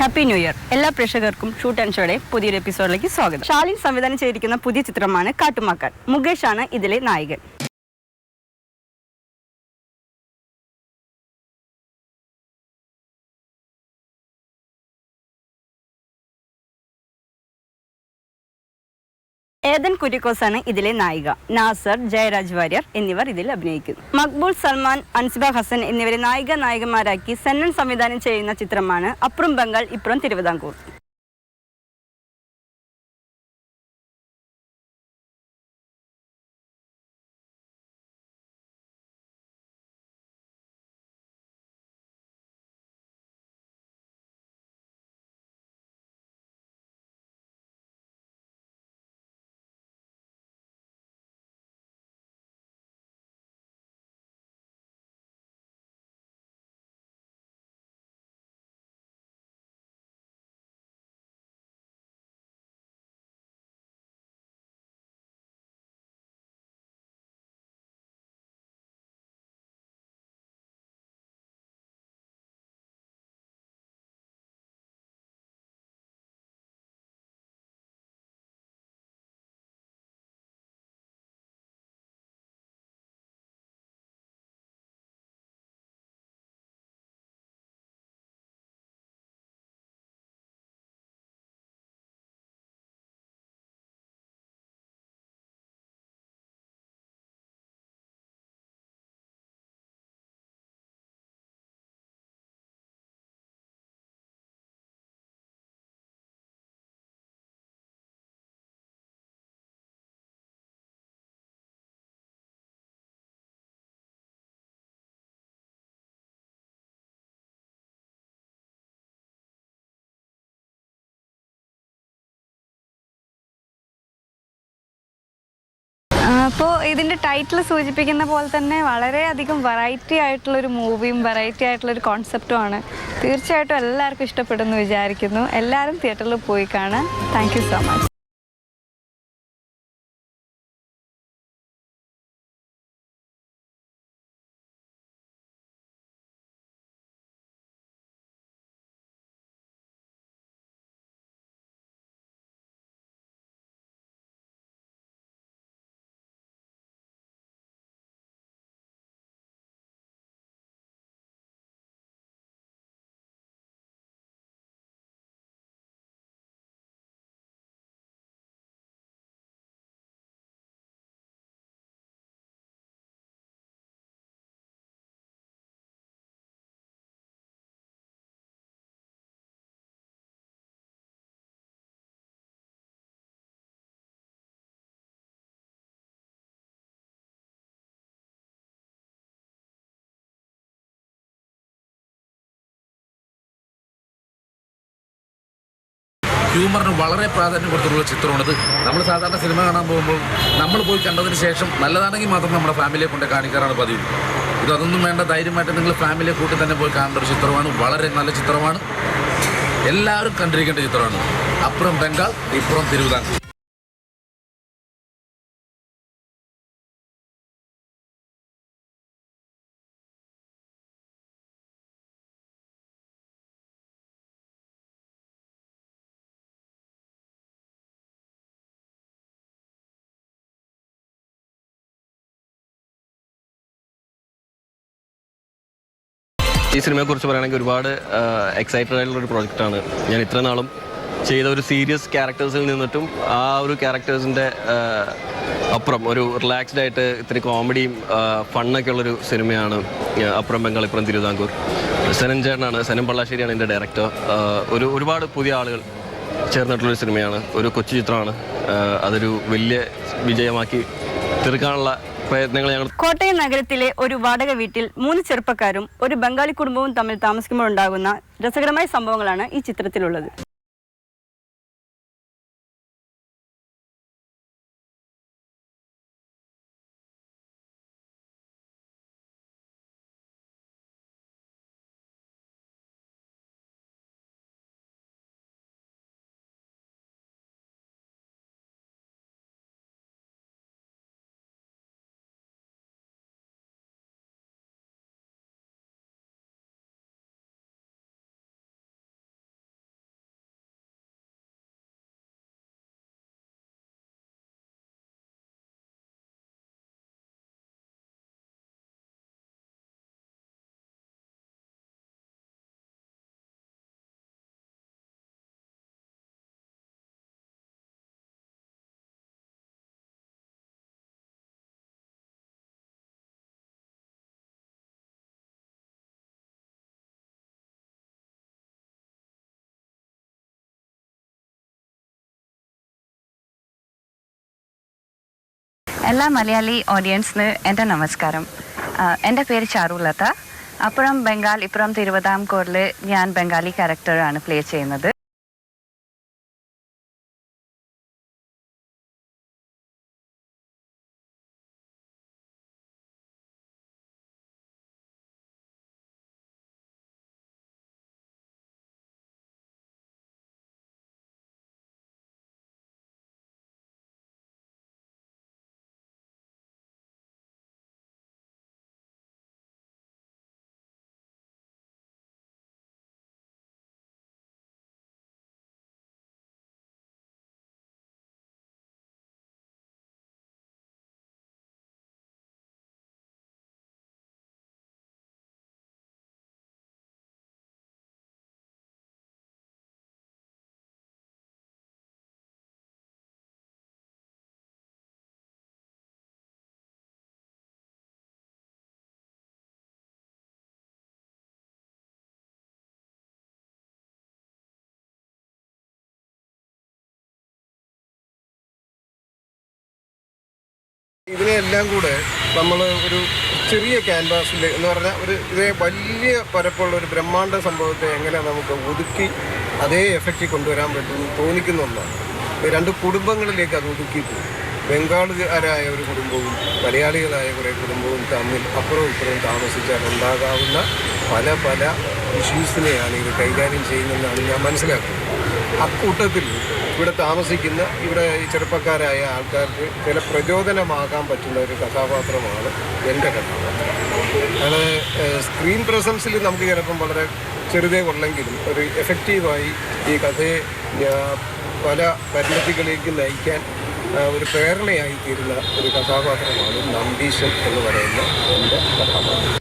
Happy new year എല്ലാ പ്രേക്ഷകർക്കും shoot and ഷോയുടെ പുതിയൊരു എപ്പിസോഡിലേക്ക് സ്വാഗതം. ഷാലിൻ സംവിധാനം ചെയ്തിരിക്കുന്ന പുതിയ ചിത്രമാണ് കാട്ടുമാക്കാൻ. മുകേഷ് ആണ് ഇതിലെ നായകൻ. ഏദൻ കുര്യക്കോസാണ് ഇതിലെ നായിക. നാസർ, ജയരാജ് വാര്യർ എന്നിവർ ഇതിൽ അഭിനയിക്കുന്നു. മക്ബൂൽ, സൽമാൻ, അൻസിബ ഹസൻ എന്നിവരെ നായികമാരാക്കി സെന്നൻ സംവിധാനം ചെയ്യുന്ന ചിത്രമാണ് അപ്പുറം ബംഗാൾ ഇപ്പുറം തിരുവിതാംകൂർ. അപ്പോൾ ഇതിൻ്റെ ടൈറ്റിൽ സൂചിപ്പിക്കുന്ന പോലെ തന്നെ വളരെയധികം വെറൈറ്റി ആയിട്ടുള്ളൊരു മൂവിയും വെറൈറ്റി ആയിട്ടുള്ളൊരു കോൺസെപ്റ്റുമാണ്. തീർച്ചയായിട്ടും എല്ലാവർക്കും ഇഷ്ടപ്പെടുമെന്ന് വിചാരിക്കുന്നു. എല്ലാവരും തിയേറ്ററിൽ പോയി കാണാൻ. Thank you so much. ഹ്യൂമറിന് വളരെ പ്രാധാന്യം കൊടുത്തിട്ടുള്ള ചിത്രമാണിത്. നമ്മൾ സാധാരണ സിനിമ കാണാൻ പോകുമ്പോൾ നമ്മൾ പോയി കണ്ടതിന് ശേഷം നല്ലതാണെങ്കിൽ മാത്രം നമ്മുടെ ഫാമിലിയെ കൊണ്ട് കാണിക്കാറാണ് പതിവ്. ഇതൊന്നും വേണ്ട, ധൈര്യമായിട്ട് നിങ്ങൾ ഫാമിലിയെ കൂട്ടി തന്നെ പോയി കാണേണ്ട ഒരു ചിത്രമാണ്. വളരെ നല്ല ചിത്രമാണ്. എല്ലാവരും കണ്ടിരിക്കേണ്ട ചിത്രമാണ് അപ്പുറം ബംഗാൾ ഇപ്പുറം തിരുവിതാംകൂർ. ഈ സിനിമയെക്കുറിച്ച് പറയുകയാണെങ്കിൽ ഒരുപാട് എക്സൈറ്റഡ് ആയിട്ടുള്ളൊരു പ്രോജക്റ്റാണ്. ഞാൻ ഇത്ര നാളും ചെയ്ത ഒരു സീരിയസ് ക്യാരക്ടേഴ്സിൽ നിന്നിട്ടും ആ ഒരു ക്യാരക്ടേഴ്സിൻ്റെ അപ്പുറം ഒരു റിലാക്സ്ഡ് ആയിട്ട് ഇത്തിരി കോമഡിയും ഫണ്ണൊക്കെ ഉള്ളൊരു സിനിമയാണ് അപ്പുറം ബംഗാൾ ഇപ്പുറം തിരുവിതാംകൂർ. സെനൻ ചേട്ടനാണ്, സെനൻ പള്ളാശ്ശേരിയാണ് എൻ്റെ ഡയറക്ടർ. ഒരുപാട് പുതിയ ആളുകൾ ചേർന്നിട്ടുള്ളൊരു സിനിമയാണ്. ഒരു കൊച്ചു ചിത്രമാണ്. അതൊരു വലിയ വിജയമാക്കി തീർക്കാനുള്ള കോട്ടയം നഗരത്തിലെ ഒരു വാടക വീട്ടിൽ 3 ചെറുപ്പക്കാരും ഒരു ബംഗാളി കുടുംബവും തമ്മിൽ താമസിക്കുമ്പോൾ ഉണ്ടാകുന്ന രസകരമായ സംഭവങ്ങളാണ് ഈ ചിത്രത്തിലുള്ളത്. എല്ലാ മലയാളി ഓഡിയൻസിന് എൻ്റെ നമസ്കാരം. എൻ്റെ പേര് ചാരുലത. അപ്പുറം ബംഗാൾ ഇപ്പുറം തിരുവിതാംകൂറിൽ ഞാൻ ബംഗാളി ക്യാരക്ടറാണ് പ്ലേ ചെയ്യുന്നത്. ഇതിനെല്ലാം കൂടെ നമ്മൾ ഒരു ചെറിയ ക്യാൻവാസിൽ എന്ന് പറഞ്ഞാൽ ഇതേ വലിയ പരപ്പുള്ള ഒരു ബ്രഹ്മാണ്ഡ സംഭവത്തെ എങ്ങനെ നമുക്ക് ഒതുക്കി അതേ എഫക്റ്റിൽ കൊണ്ടുവരാൻ പറ്റുമെന്ന് തോന്നിക്കുന്ന ഒന്നാണ്. രണ്ട് കുടുംബങ്ങളിലേക്ക് അത് ഒതുക്കിയിട്ട് ബംഗാളുകാരായ ഒരു കുടുംബവും മലയാളികളായ കുറേ കുടുംബവും തമ്മിൽ അപ്പുറവും ഇപ്പുറവും താമസിച്ചാൽ ഉണ്ടാകാവുന്ന പല പല ഇഷ്യൂസിനെയാണ് ഇത് കൈകാര്യം ചെയ്യുന്നതെന്നാണ് ഞാൻ മനസ്സിലാക്കുന്നത്. അക്കൂട്ടത്തിൽ ഇവിടെ താമസിക്കുന്ന ഇവിടെ ചെറുപ്പക്കാരായ ആൾക്കാർക്ക് ചില പ്രചോദനമാകാൻ പറ്റുന്ന ഒരു കഥാപാത്രമാണ് എൻ്റെ കഥാപാത്രം. അത് സ്ക്രീൻ പ്രസൻസിൽ നമുക്ക് ചിലപ്പം വളരെ ചെറുതേ ഉള്ളെങ്കിലും ഒരു എഫക്റ്റീവായി ഈ കഥയെ പല പരിണതികളിലേക്ക് നയിക്കാൻ ഒരു പ്രേരണയായി തീരുന്ന ഒരു കഥാപാത്രമാണ് നമ്പീശൻ എന്ന് പറയുന്ന എൻ്റെ കഥാപാത്രം.